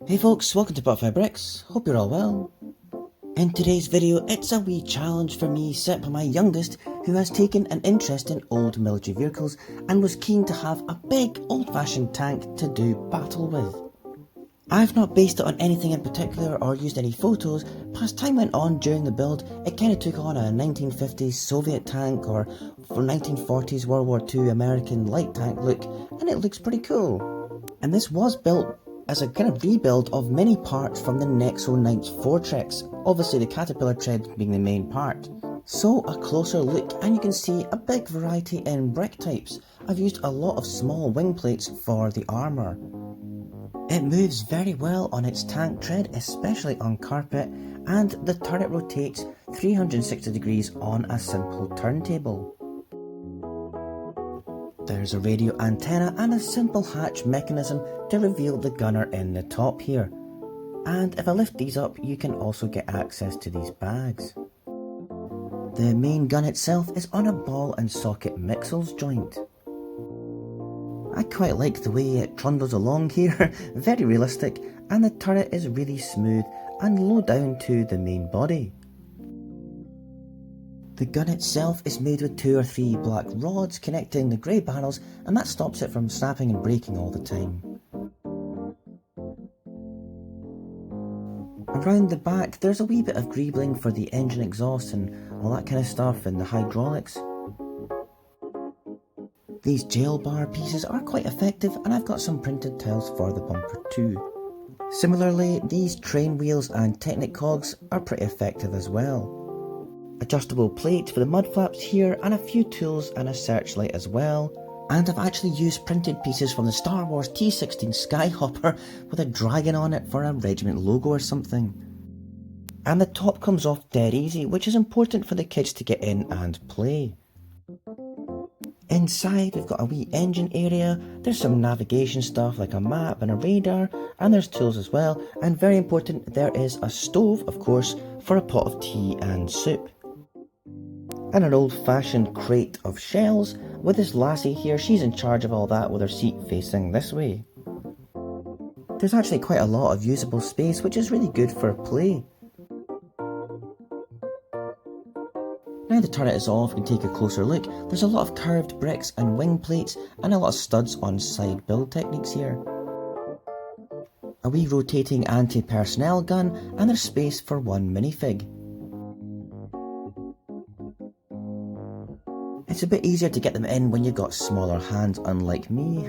Hey folks, welcome to Butterfly Bricks, hope you're all well. In today's video, it's a wee challenge for me set by my youngest, who has taken an interest in old military vehicles and was keen to have a big old-fashioned tank to do battle with. I've not based it on anything in particular or used any photos, but as time went on during the build, it kind of took on a 1950s Soviet tank or 1940s World War II American light tank look, and it looks pretty cool. And this was built as a kind of rebuild of many parts from the Nexo Knights Fortrex, obviously the caterpillar tread being the main part. So a closer look and you can see a big variety in brick types. I've used a lot of small wing plates for the armour. It moves very well on its tank tread, especially on carpet, and the turret rotates 360 degrees on a simple turntable. There's a radio antenna and a simple hatch mechanism to reveal the gunner in the top here. And if I lift these up, you can also get access to these bags. The main gun itself is on a ball and socket mixels joint. I quite like the way it trundles along here, very realistic, and the turret is really smooth and low down to the main body. The gun itself is made with 2 or 3 black rods connecting the grey barrels, and that stops it from snapping and breaking all the time. Around the back there's a wee bit of greebling for the engine exhaust and all that kind of stuff and the hydraulics. These jail bar pieces are quite effective, and I've got some printed tiles for the bumper too. Similarly, these train wheels and Technic cogs are pretty effective as well. Adjustable plate for the mud flaps here, and a few tools and a searchlight as well. And I've actually used printed pieces from the Star Wars T-16 Skyhopper with a dragon on it for a regiment logo or something. And the top comes off dead easy, which is important for the kids to get in and play. Inside we've got a wee engine area, there's some navigation stuff like a map and a radar, and there's tools as well, and very important, there is a stove, of course, for a pot of tea and soup. And an old-fashioned crate of shells with this lassie here. She's in charge of all that with her seat facing this way. There's actually quite a lot of usable space, which is really good for play. Now the turret is off, we can take a closer look. There's a lot of curved bricks and wing plates and a lot of studs on side build techniques here. A wee rotating anti-personnel gun, and there's space for one minifig. It's a bit easier to get them in when you've got smaller hands, unlike me.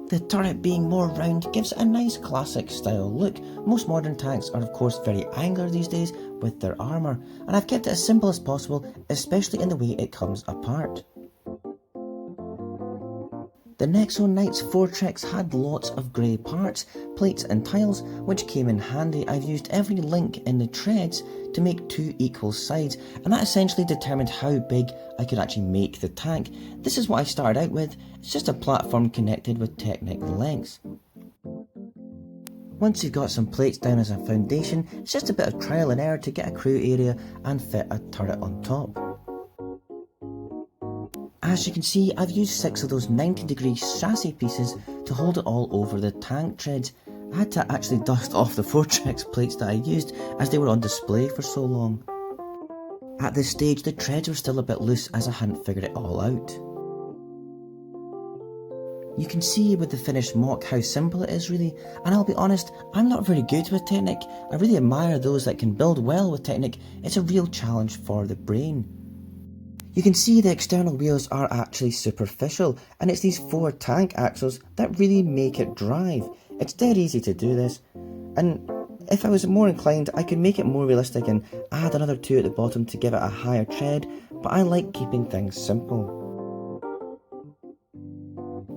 The turret being more round gives it a nice classic style look. Most modern tanks are of course very angular these days with their armour, and I've kept it as simple as possible, especially in the way it comes apart. The Nexo Knights Fortrex had lots of grey parts, plates and tiles, which came in handy. I've used every link in the treads to make 2 equal sides, and that essentially determined how big I could actually make the tank. This is what I started out with. It's just a platform connected with Technic lengths. Once you've got some plates down as a foundation, it's just a bit of trial and error to get a crew area and fit a turret on top. As you can see, I've used 6 of those 90-degree chassis pieces to hold it all over the tank treads. I had to actually dust off the Fortrex plates that I used as they were on display for so long. At this stage the treads were still a bit loose as I hadn't figured it all out. You can see with the finished MOC how simple it is really, and I'll be honest, I'm not very good with Technic. I really admire those that can build well with Technic. It's a real challenge for the brain. You can see the external wheels are actually superficial, and it's these 4 tank axles that really make it drive. It's dead easy to do this, and if I was more inclined I could make it more realistic and add another 2 at the bottom to give it a higher tread, but I like keeping things simple.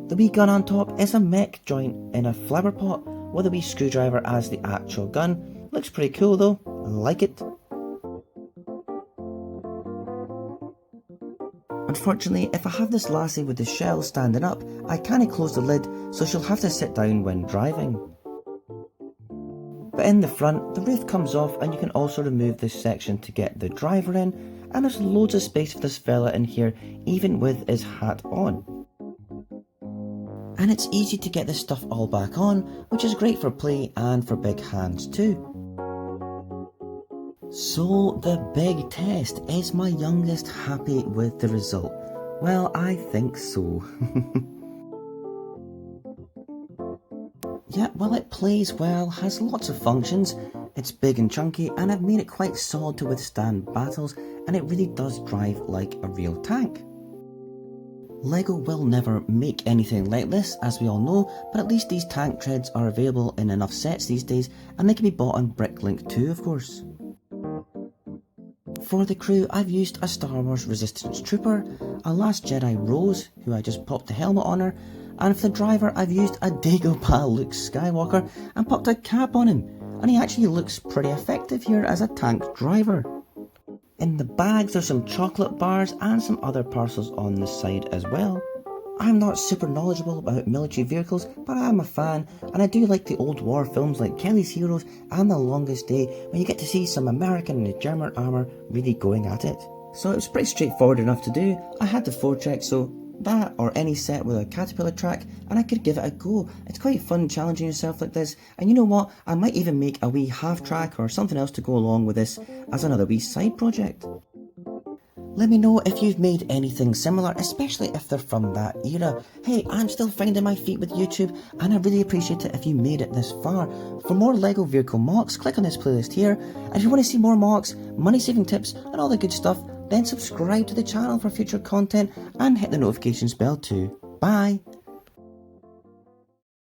The wee gun on top is a mech joint in a flower pot with a wee screwdriver as the actual gun. Looks pretty cool though, I like it. Unfortunately, if I have this lassie with the shell standing up, I can't close the lid, so she'll have to sit down when driving. But in the front, the roof comes off and you can also remove this section to get the driver in, and there's loads of space for this fella in here, even with his hat on. and it's easy to get this stuff all back on, which is great for play and for big hands too. So the big test, is my youngest happy with the result? Well, I think so. Yeah, well, it plays well, has lots of functions, it's big and chunky, and I've made it quite solid to withstand battles, and it really does drive like a real tank. LEGO will never make anything like this, as we all know, but at least these tank treads are available in enough sets these days, and they can be bought on Bricklink too, of course. For the crew, I've used a Star Wars Resistance Trooper, a Last Jedi Rose, who I just popped the helmet on her, and for the driver I've used a Dagobah Luke Skywalker and popped a cap on him, and he actually looks pretty effective here as a tank driver. In the bags there's some chocolate bars and some other parcels on the side as well. I'm not super knowledgeable about military vehicles, but I'm a fan, and I do like the old war films like Kelly's Heroes and The Longest Day, when you get to see some American and German armour really going at it. So it was pretty straightforward enough to do. I had the Fortrex, so that or any set with a caterpillar track, and I could give it a go. It's quite fun challenging yourself like this, and you know what, I might even make a wee half track or something else to go along with this as another wee side project. Let me know if you've made anything similar, especially if they're from that era. Hey, I'm still finding my feet with YouTube, and I really appreciate it if you made it this far. For more LEGO vehicle MOCs, click on this playlist here, and if you want to see more MOCs, money saving tips and all the good stuff, then subscribe to the channel for future content and hit the notifications bell too. Bye!